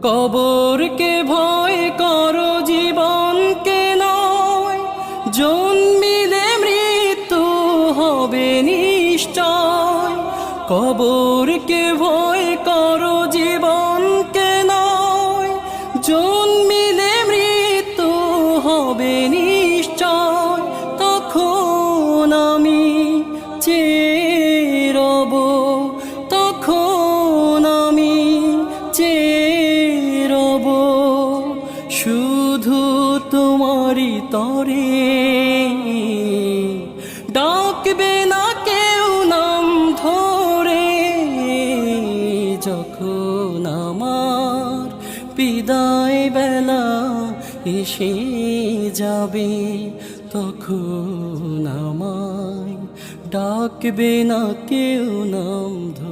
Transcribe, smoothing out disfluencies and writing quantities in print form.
কবরকে ভয় করো জীবনকে নয়, জন্মিলে মৃত্যু হবে নিশ্চয়। কবরকে ভয় করো জীবনকে নয়, জন্মিলে মৃত্যু হবে নিশ্চয়। তখন আমি চেয়ে রব, তখন আমি চেয়ে রব শুধু তোমারই তরে। ডাকবে না কেউ নাম ধরে, যখন আমার বিদায় বেলা এসে যাবে, তখন আমায় ডাকবে না কেউ নাম ধরে।